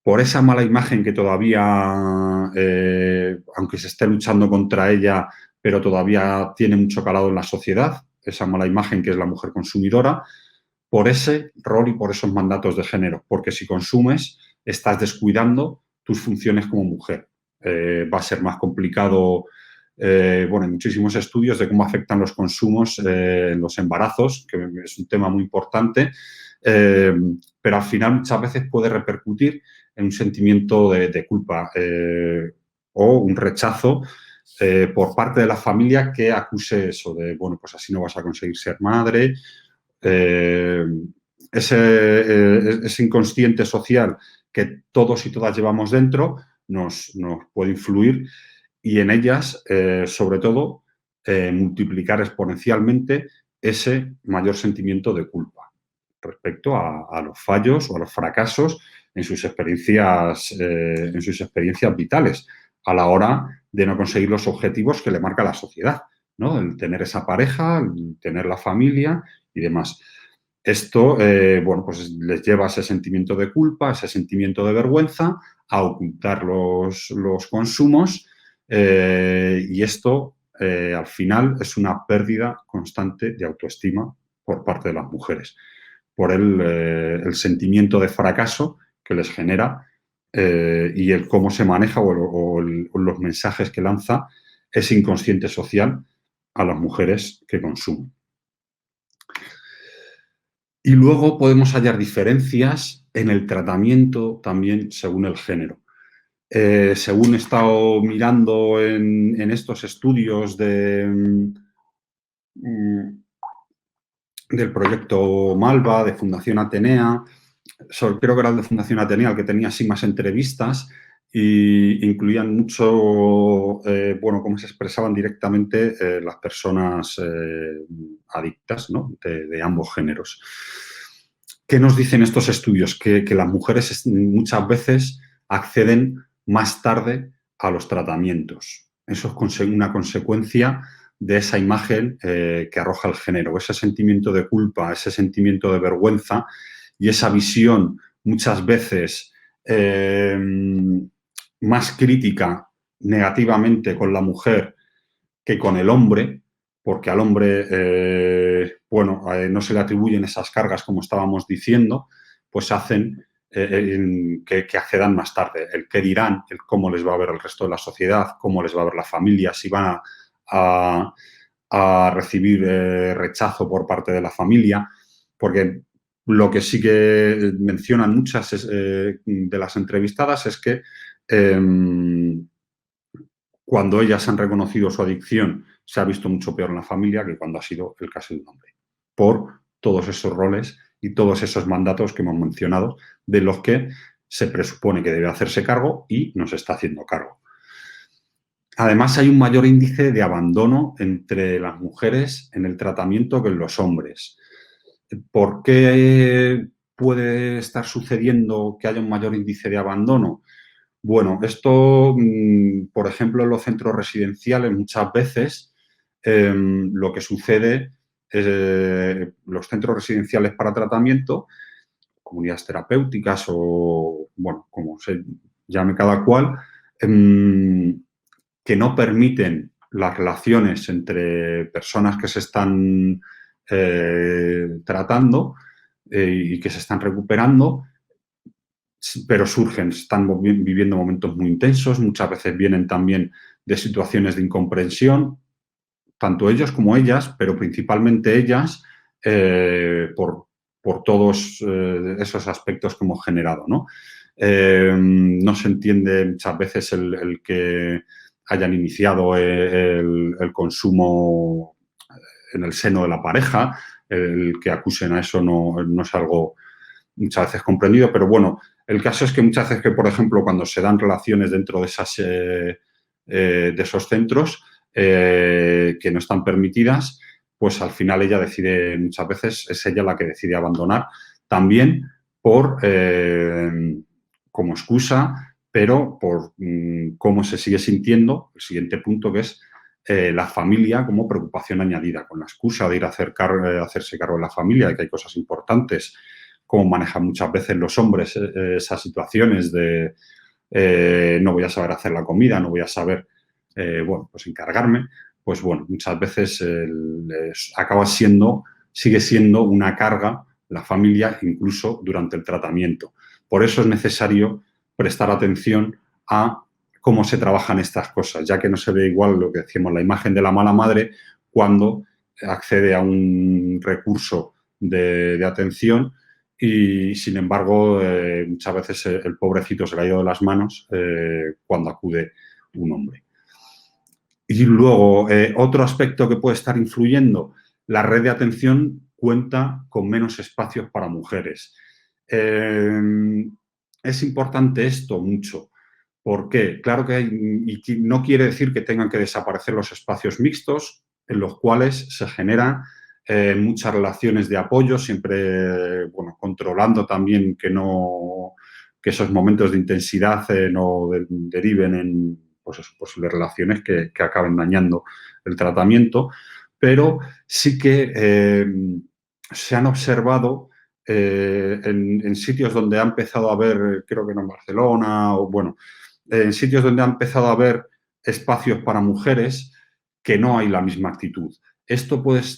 Por esa mala imagen que todavía, aunque se esté luchando contra ella, pero todavía tiene mucho calado en la sociedad, esa mala imagen que es la mujer consumidora, por ese rol y por esos mandatos de género, porque si consumes, estás descuidando tus funciones como mujer. Va a ser más complicado, hay muchísimos estudios de cómo afectan los consumos en los embarazos, que es un tema muy importante, pero al final muchas veces puede repercutir en un sentimiento de culpa o un rechazo por parte de la familia que acuse eso de, pues así no vas a conseguir ser madre. Ese inconsciente social que todos y todas llevamos dentro nos puede influir y en ellas, sobre todo, multiplicar exponencialmente ese mayor sentimiento de culpa respecto a los fallos o a los fracasos en sus experiencias vitales a la hora de no conseguir los objetivos que le marca la sociedad, ¿no? El tener esa pareja, el tener la familia y demás. Esto, pues les lleva a ese sentimiento de culpa, a ese sentimiento de vergüenza, a ocultar los consumos y esto, al final, es una pérdida constante de autoestima por parte de las mujeres, por el sentimiento de fracaso que les genera y el cómo se maneja o los mensajes que lanza ese inconsciente social a las mujeres que consumen. Y luego podemos hallar diferencias en el tratamiento también según el género. Según he estado mirando en estos estudios del proyecto Malva, de Fundación Atenea, creo que era el de Fundación Atenea el que tenía así más entrevistas y incluían mucho, cómo se expresaban directamente las personas adictas, ¿no? de ambos géneros. ¿Qué nos dicen estos estudios? Que las mujeres muchas veces acceden más tarde a los tratamientos. Eso es una consecuencia de esa imagen que arroja el género, ese sentimiento de culpa, ese sentimiento de vergüenza y esa visión muchas veces más crítica negativamente con la mujer que con el hombre, porque al hombre, no se le atribuyen esas cargas como estábamos diciendo, pues hacen que accedan más tarde. El qué dirán, el cómo les va a ver el resto de la sociedad, cómo les va a ver la familia, si van a recibir rechazo por parte de la familia, porque lo que sí que mencionan muchas de las entrevistadas es que cuando ellas han reconocido su adicción se ha visto mucho peor en la familia que cuando ha sido el caso de un hombre, por todos esos roles y todos esos mandatos que hemos mencionado, de los que se presupone que debe hacerse cargo y no se está haciendo cargo. Además, hay un mayor índice de abandono entre las mujeres en el tratamiento que en los hombres. ¿Por qué puede estar sucediendo que haya un mayor índice de abandono? Bueno, esto, por ejemplo, en los centros residenciales muchas veces lo que sucede es los centros residenciales para tratamiento, comunidades terapéuticas o, como se llame cada cual, que no permiten las relaciones entre personas que se están tratando y que se están recuperando, pero están viviendo momentos muy intensos, muchas veces vienen también de situaciones de incomprensión, tanto ellos como ellas, pero principalmente ellas, por todos esos aspectos que hemos generado, ¿no? No se entiende muchas veces el que hayan iniciado el consumo en el seno de la pareja, el que acusen a eso no es algo muchas veces comprendido, pero bueno, el caso es que muchas veces que, por ejemplo, cuando se dan relaciones dentro de esos centros que no están permitidas, pues al final ella decide, muchas veces es ella la que decide abandonar, también como excusa, pero por cómo se sigue sintiendo, el siguiente punto que es la familia como preocupación añadida, con la excusa de ir a hacerse cargo de la familia, de que hay cosas importantes, cómo manejan muchas veces los hombres esas situaciones de no voy a saber hacer la comida, no voy a saber, pues encargarme, pues bueno, muchas veces sigue siendo una carga la familia incluso durante el tratamiento. Por eso es necesario prestar atención a cómo se trabajan estas cosas, ya que no se ve igual lo que decíamos, la imagen de la mala madre cuando accede a un recurso de atención y, sin embargo, muchas veces el pobrecito se le ha ido de las manos cuando acude un hombre. Y luego, otro aspecto que puede estar influyendo, la red de atención cuenta con menos espacios para mujeres. Es importante esto mucho. ¿Por qué? Claro que y no quiere decir que tengan que desaparecer los espacios mixtos en los cuales se generan muchas relaciones de apoyo, siempre controlando también que esos momentos de intensidad no deriven en posibles relaciones que acaben dañando el tratamiento, pero sí que se han observado en sitios donde ha empezado a haber, creo que en Barcelona, en sitios donde ha empezado a haber espacios para mujeres, que no hay la misma actitud.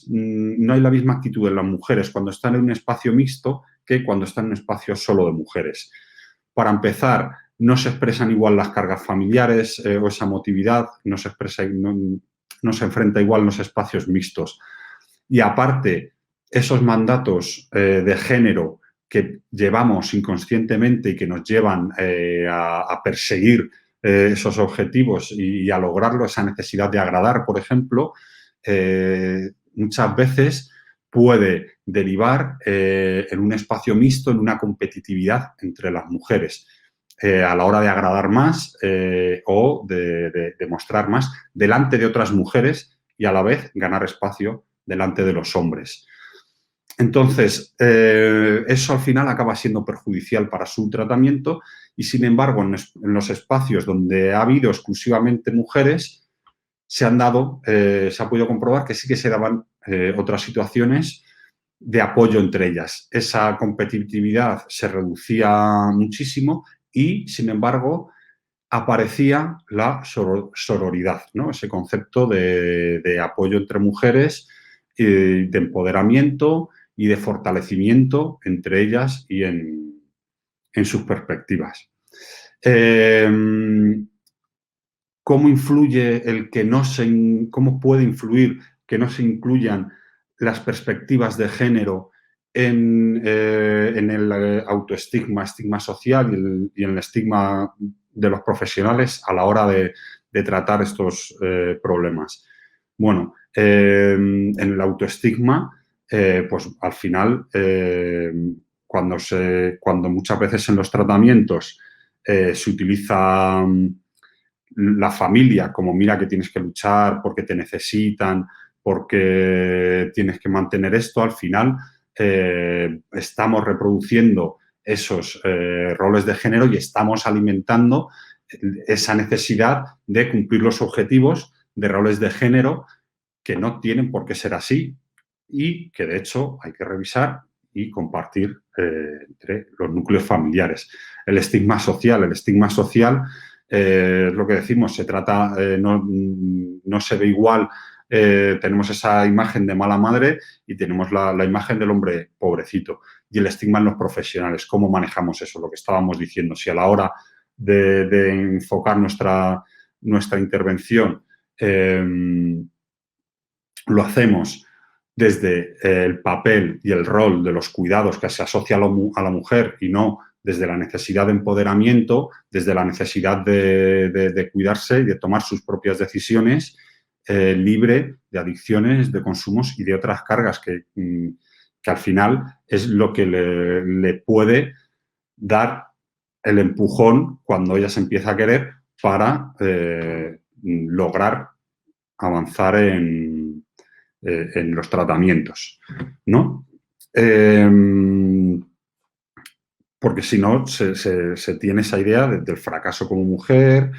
No hay la misma actitud en las mujeres cuando están en un espacio mixto que cuando están en un espacio solo de mujeres. Para empezar, no se expresan igual las cargas familiares o esa emotividad, no se enfrenta igual en los espacios mixtos. Y aparte, esos mandatos de género que llevamos inconscientemente y que nos llevan a perseguir esos objetivos y a lograrlo, esa necesidad de agradar, por ejemplo, muchas veces puede derivar en un espacio mixto, en una competitividad entre las mujeres a la hora de agradar más o de mostrar más delante de otras mujeres y a la vez ganar espacio delante de los hombres. Entonces, eso al final acaba siendo perjudicial para su tratamiento y, sin embargo, en los espacios donde ha habido exclusivamente mujeres, se ha podido comprobar que sí que se daban otras situaciones de apoyo entre ellas. Esa competitividad se reducía muchísimo y, sin embargo, aparecía la sororidad, ¿no? Ese concepto de apoyo entre mujeres, de empoderamiento y de fortalecimiento entre ellas y en sus perspectivas. ¿Cómo influye cómo puede influir que no se incluyan las perspectivas de género en el autoestigma, estigma social y en el estigma de los profesionales a la hora de tratar estos problemas? Bueno, en el autoestigma, pues al final, cuando muchas veces en los tratamientos se utiliza la familia como mira que tienes que luchar porque te necesitan, porque tienes que mantener esto, al final estamos reproduciendo esos roles de género y estamos alimentando esa necesidad de cumplir los objetivos de roles de género que no tienen por qué ser así y que, de hecho, hay que revisar y compartir entre los núcleos familiares. El estigma social es lo que decimos, se trata, no se ve igual, tenemos esa imagen de mala madre y tenemos la imagen del hombre pobrecito. Y el estigma en los profesionales, ¿cómo manejamos eso? Lo que estábamos diciendo, si a la hora de enfocar nuestra intervención lo hacemos desde el papel y el rol de los cuidados que se asocia a la mujer y no desde la necesidad de empoderamiento, desde la necesidad de cuidarse y de tomar sus propias decisiones, libre de adicciones, de consumos y de otras cargas que al final es lo que le puede dar el empujón cuando ella se empieza a querer para lograr avanzar en los tratamientos, ¿no? Porque si no, se tiene esa idea del fracaso como mujer.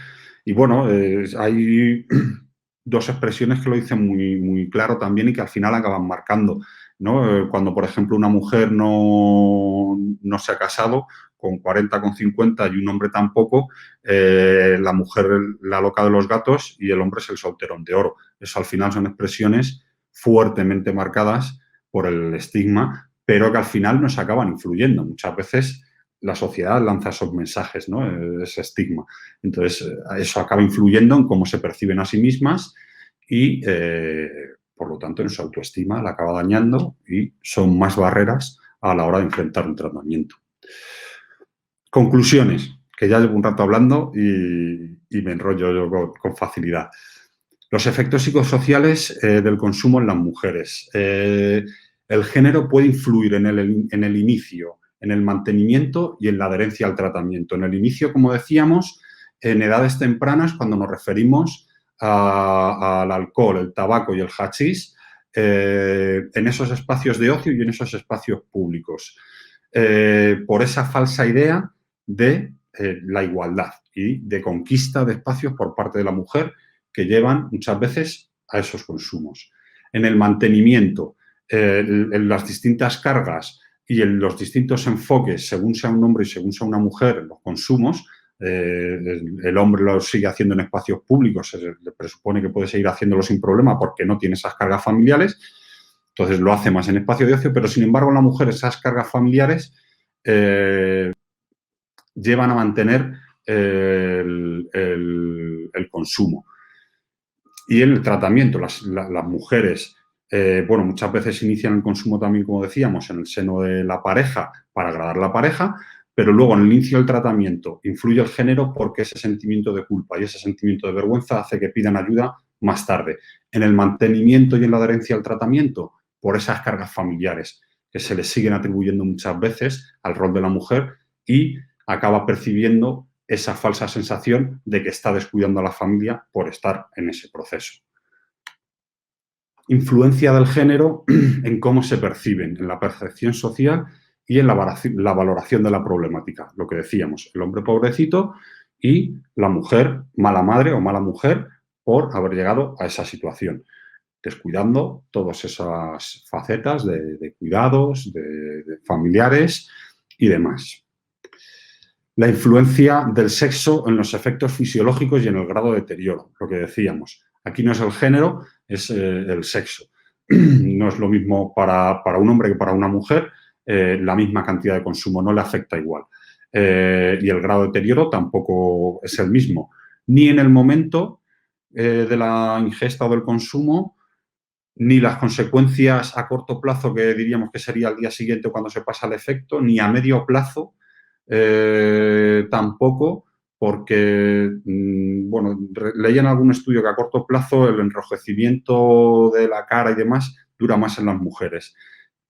Y bueno, hay dos expresiones que lo dicen muy, muy claro también y que al final acaban marcando, ¿no? Cuando, por ejemplo, una mujer no se ha casado con 40, con 50 y un hombre tampoco, la mujer la loca de los gatos y el hombre es el solterón de oro. Eso al final son expresiones fuertemente marcadas por el estigma, pero que al final nos acaban influyendo. Muchas veces la sociedad lanza esos mensajes, ¿no? Ese estigma. Entonces, eso acaba influyendo en cómo se perciben a sí mismas y, por lo tanto, en su autoestima la acaba dañando y son más barreras a la hora de enfrentar un tratamiento. Conclusiones, que ya llevo un rato hablando y me enrollo yo con facilidad. Los efectos psicosociales del consumo en las mujeres. El género puede influir en el inicio, en el mantenimiento y en la adherencia al tratamiento. En el inicio, como decíamos, en edades tempranas, cuando nos referimos al alcohol, el tabaco y el hachís, en esos espacios de ocio y en esos espacios públicos, por esa falsa idea de la igualdad y de conquista de espacios por parte de la mujer que llevan muchas veces a esos consumos. En el mantenimiento, en las distintas cargas y en los distintos enfoques, según sea un hombre y según sea una mujer, en los consumos, el hombre lo sigue haciendo en espacios públicos, se le presupone que puede seguir haciéndolo sin problema porque no tiene esas cargas familiares, entonces lo hace más en espacio de ocio, pero sin embargo la mujer esas cargas familiares llevan a mantener el consumo. Y en el tratamiento, las mujeres, bueno, muchas veces inician el consumo también, como decíamos, en el seno de la pareja para agradar a la pareja, pero luego en el inicio del tratamiento influye el género porque ese sentimiento de culpa y ese sentimiento de vergüenza hace que pidan ayuda más tarde. En el mantenimiento y en la adherencia al tratamiento, por esas cargas familiares que se les siguen atribuyendo muchas veces al rol de la mujer y acaba percibiendo esa falsa sensación de que está descuidando a la familia por estar en ese proceso. Influencia del género en cómo se perciben, en la percepción social y en la valoración de la problemática. Lo que decíamos, el hombre pobrecito y la mujer, mala madre o mala mujer, por haber llegado a esa situación, descuidando todas esas facetas de cuidados, de familiares y demás. La influencia del sexo en los efectos fisiológicos y en el grado de deterioro, lo que decíamos. Aquí no es el género, es el sexo. No es lo mismo para un hombre que para una mujer, la misma cantidad de consumo, no le afecta igual. Y el grado de deterioro tampoco es el mismo, ni en el momento de la ingesta o del consumo, ni las consecuencias a corto plazo, que diríamos que sería al día siguiente cuando se pasa el efecto, ni a medio plazo, tampoco, porque, bueno, leía en algún estudio que a corto plazo el enrojecimiento de la cara y demás dura más en las mujeres,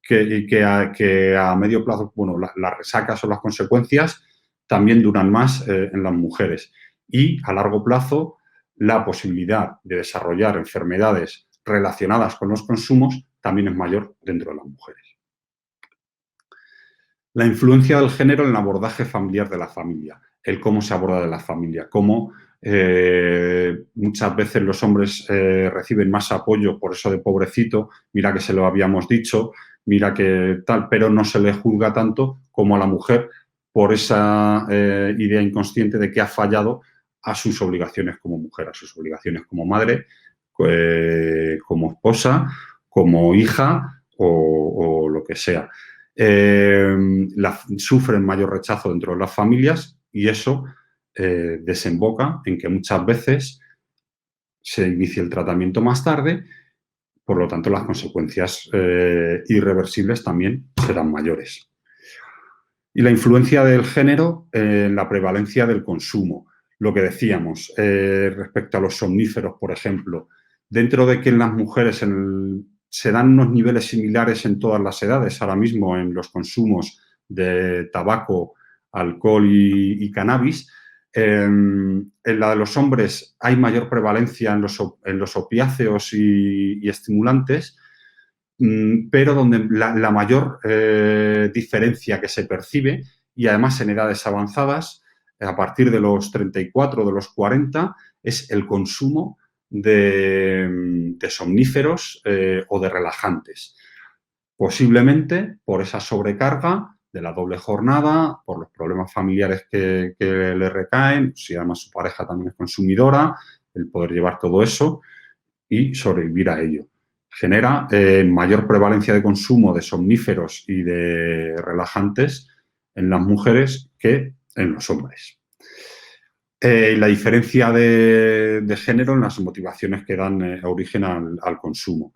que a medio plazo, bueno, las resacas o las consecuencias también duran más en las mujeres. Y a largo plazo, la posibilidad de desarrollar enfermedades relacionadas con los consumos también es mayor dentro de las mujeres. La influencia del género en el abordaje familiar de la familia, el cómo se aborda de la familia, cómo muchas veces los hombres reciben más apoyo por eso de pobrecito, mira que se lo habíamos dicho, mira que tal, pero no se le juzga tanto como a la mujer por esa idea inconsciente de que ha fallado a sus obligaciones como mujer, a sus obligaciones como madre, como esposa, como hija o lo que sea. Sufren mayor rechazo dentro de las familias y eso desemboca en que muchas veces se inicie el tratamiento más tarde, por lo tanto las consecuencias irreversibles también serán mayores. Y la influencia del género en la prevalencia del consumo. Lo que decíamos respecto a los somníferos, por ejemplo, dentro de que en las mujeres se dan unos niveles similares en todas las edades, ahora mismo en los consumos de tabaco, alcohol y cannabis. En la de los hombres hay mayor prevalencia en los opiáceos y estimulantes, pero donde la mayor diferencia que se percibe, y además en edades avanzadas, a partir de los 34, de los 40, es el consumo de somníferos o de relajantes. Posiblemente por esa sobrecarga de la doble jornada, por los problemas familiares que le recaen, si además su pareja también es consumidora, el poder llevar todo eso y sobrevivir a ello. Genera mayor prevalencia de consumo de somníferos y de relajantes en las mujeres que en los hombres. La diferencia de género en las motivaciones que dan origen al consumo.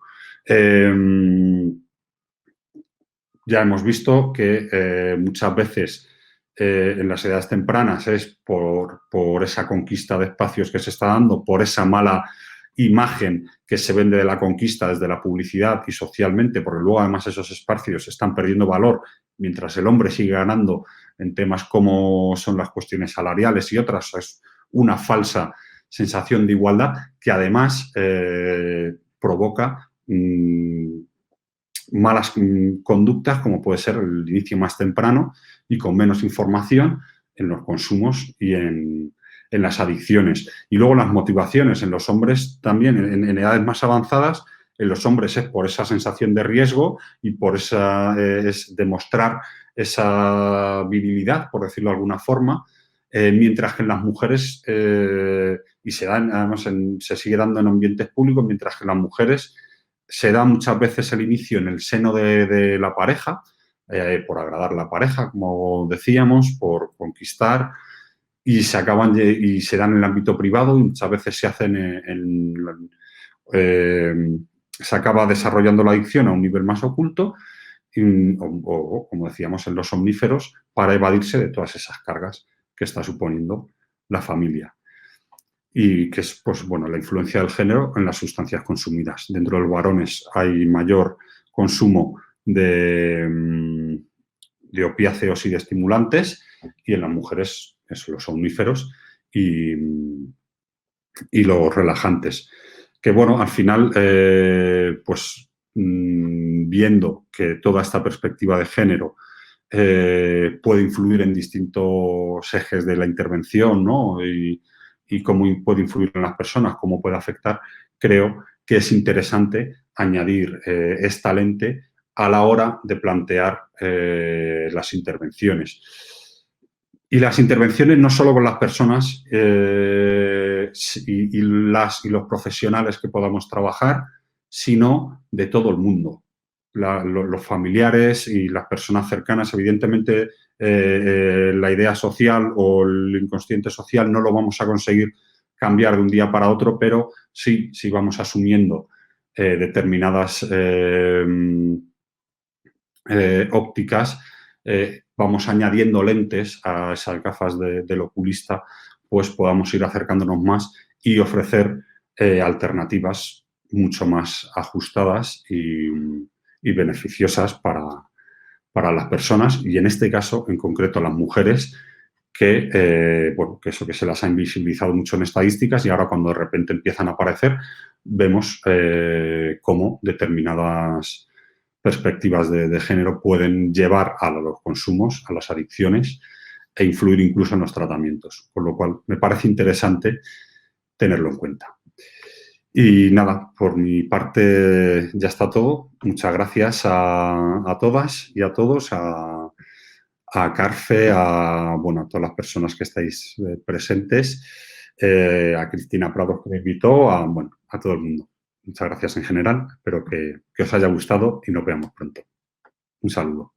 Ya hemos visto que muchas veces en las edades tempranas es por esa conquista de espacios que se está dando, por esa mala imagen que se vende de la conquista desde la publicidad y socialmente, porque luego además esos espacios están perdiendo valor mientras el hombre sigue ganando en temas como son las cuestiones salariales y otras. Es una falsa sensación de igualdad que además provoca malas conductas, como puede ser el inicio más temprano y con menos información en los consumos y en las adicciones. Y luego las motivaciones en los hombres también, en edades más avanzadas, en los hombres es por esa sensación de riesgo y por esa es demostrar esa virilidad, por decirlo de alguna forma, mientras que en las mujeres, y se dan, además se sigue dando en ambientes públicos, mientras que en las mujeres se da muchas veces el inicio en el seno de la pareja, por agradar a la pareja, como decíamos, por conquistar, y y se dan en el ámbito privado y muchas veces se hacen se acaba desarrollando la adicción a un nivel más oculto o, como decíamos, en los somníferos para evadirse de todas esas cargas que está suponiendo la familia. Y que es, pues, bueno, la influencia del género en las sustancias consumidas. Dentro de los varones hay mayor consumo de opiáceos y de estimulantes, y en las mujeres los somníferos y, y los relajantes. Que bueno, al final, pues viendo que toda esta perspectiva de género puede influir en distintos ejes de la intervención, ¿no? Y cómo puede influir en las personas, cómo puede afectar, creo que es interesante añadir esta lente a la hora de plantear las intervenciones. Y las intervenciones no solo con las personas y los profesionales que podamos trabajar, sino de todo el mundo. Los familiares y las personas cercanas, evidentemente, la idea social o el inconsciente social no lo vamos a conseguir cambiar de un día para otro, pero sí vamos asumiendo determinadas ópticas, vamos añadiendo lentes a esas gafas del oculista, pues podamos ir acercándonos más y ofrecer alternativas mucho más ajustadas y beneficiosas para las personas y, en este caso, en concreto, las mujeres, bueno, que eso que se las ha invisibilizado mucho en estadísticas, y ahora, cuando de repente empiezan a aparecer, vemos cómo determinadas perspectivas de género pueden llevar a los consumos, a las adicciones, e influir incluso en los tratamientos. Con lo cual, me parece interesante tenerlo en cuenta. Y nada, por mi parte ya está todo. Muchas gracias a todas y a todos, a Carfe, bueno, a todas las personas que estáis presentes, a Cristina Prados, que me invitó, bueno, a todo el mundo. Muchas gracias en general. Espero que os haya gustado y nos veamos pronto. Un saludo.